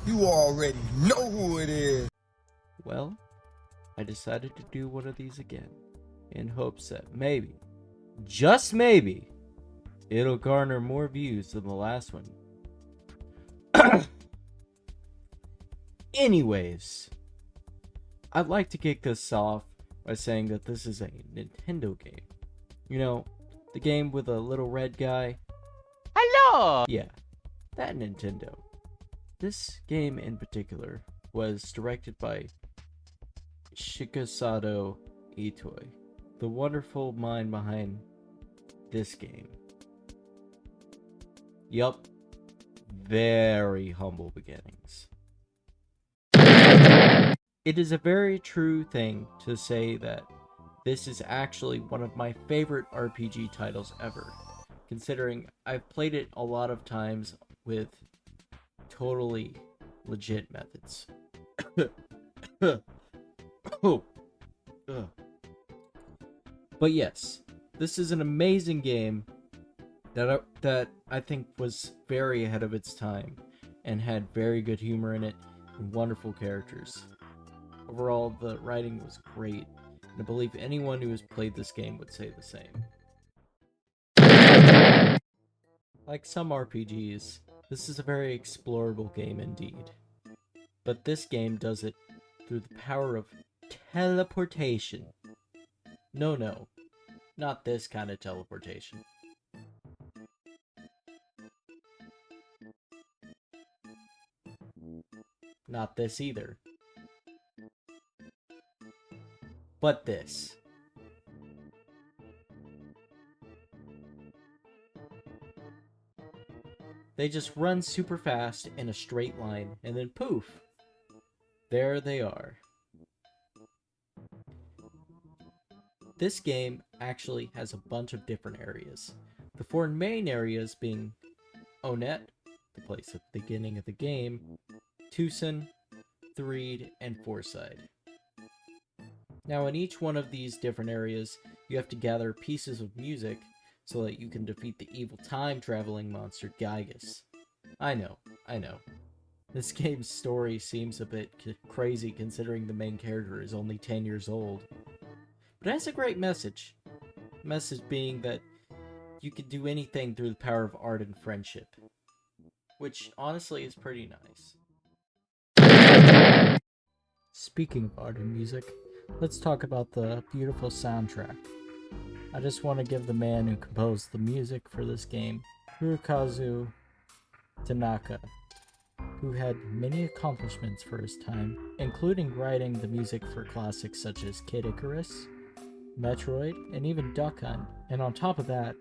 You already know who it is. Well, I decided to do one of these again, in hopes that maybe, just maybe, it'll garner more views than the last one. Anyways, I'd like to kick this off by saying that this is a Nintendo game. You know, the game with a little red guy? Hello! Yeah, that Nintendo. This game in particular was directed by Shikasado Itoi, the wonderful mind behind this game. Yup, very humble beginnings. It is a very true thing to say that this is actually one of my favorite RPG titles ever, considering I've played it a lot of times with totally legit methods. But yes, this is an amazing game that I think was very ahead of its time and had very good humor in it and wonderful characters. Overall, the writing was great, and I believe anyone who has played this game would say the same. Like some RPGs, this is a very explorable game indeed. But this game does it through the power of teleportation. No, not this kind of teleportation. Not this either. But this. They just run super fast in a straight line, and then poof, there they are. This game actually has a bunch of different areas. The four main areas being Onet, the place at the beginning of the game, Tucson, Threed, and Fourside. Now in each one of these different areas, you have to gather pieces of music so that you can defeat the evil time-traveling monster Gygus. I know. This game's story seems a bit crazy considering the main character is only 10 years old. But it has a great message. The message being that you can do anything through the power of art and friendship. Which honestly is pretty nice. Speaking of art and music, let's talk about the beautiful soundtrack. I just want to give the man who composed the music for this game, Hirokazu Tanaka, who had many accomplishments for his time, including writing the music for classics such as Kid Icarus, Metroid, and even Duck Hunt. And on top of that,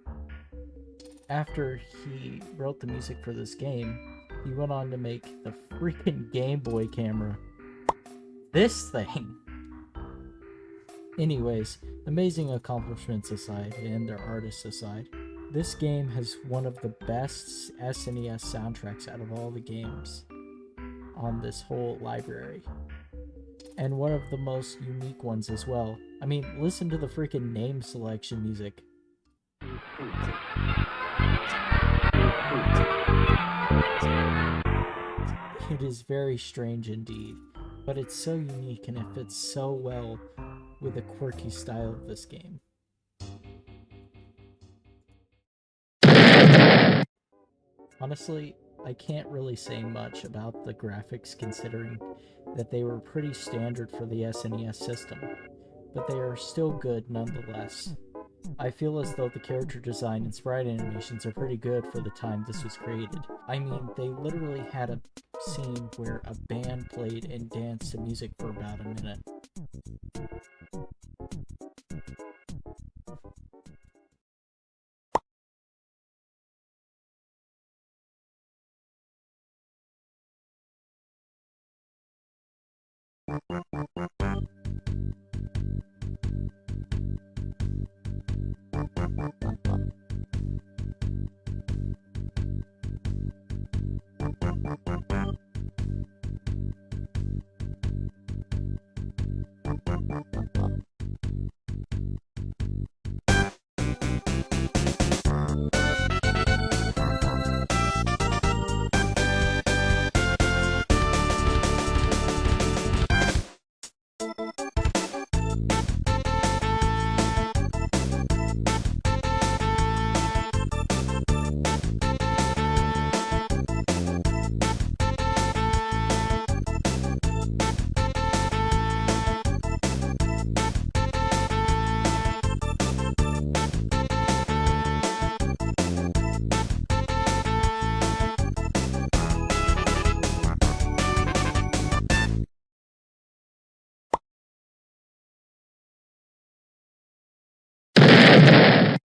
after he wrote the music for this game, he went on to make the freaking Game Boy camera. This thing! Anyways, amazing accomplishments aside, and their artists aside, this game has one of the best SNES soundtracks out of all the games on this whole library. And one of the most unique ones as well. I mean, listen to the freaking name selection music. It is very strange indeed, but it's so unique and it fits so well with the quirky style of this game. Honestly, I can't really say much about the graphics considering that they were pretty standard for the SNES system, but they are still good nonetheless. I feel as though the character design and sprite animations are pretty good for the time this was created. I mean, they literally had a scene where a band played and danced to music for about a minute.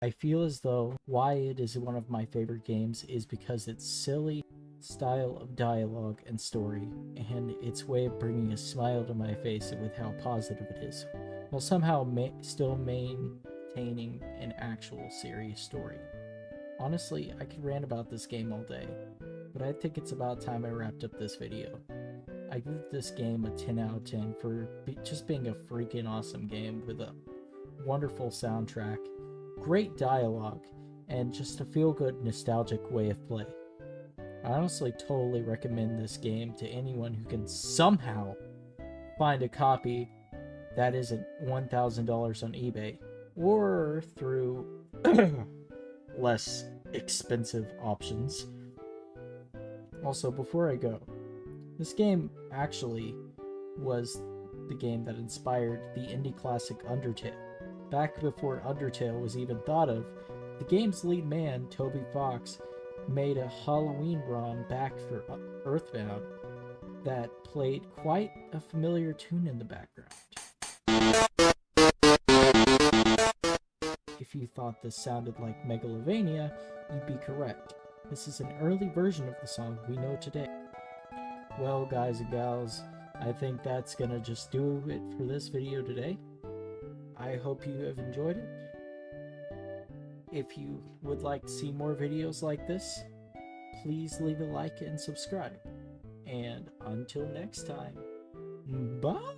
I feel as though why it is one of my favorite games is because its silly style of dialogue and story, and its way of bringing a smile to my face with how positive it is, while somehow still maintaining an actual serious story. Honestly, I could rant about this game all day, but I think it's about time I wrapped up this video. I give this game a 10 out of 10 for just being a freaking awesome game with a wonderful soundtrack, great dialogue, and just a feel-good nostalgic way of play. I honestly totally recommend this game to anyone who can somehow find a copy that isn't $1,000 on eBay or through less expensive options. Also, before I go, this game actually was the game that inspired the indie classic Undertale. Back before Undertale was even thought of, the game's lead man, Toby Fox, made a Halloween ROM back for Earthbound that played quite a familiar tune in the background. If you thought this sounded like Megalovania, you'd be correct. This is an early version of the song we know today. Well, guys and gals, I think that's gonna just do it for this video today. I hope you have enjoyed it. If you would like to see more videos like this, please leave a like and subscribe. And until next time, bye!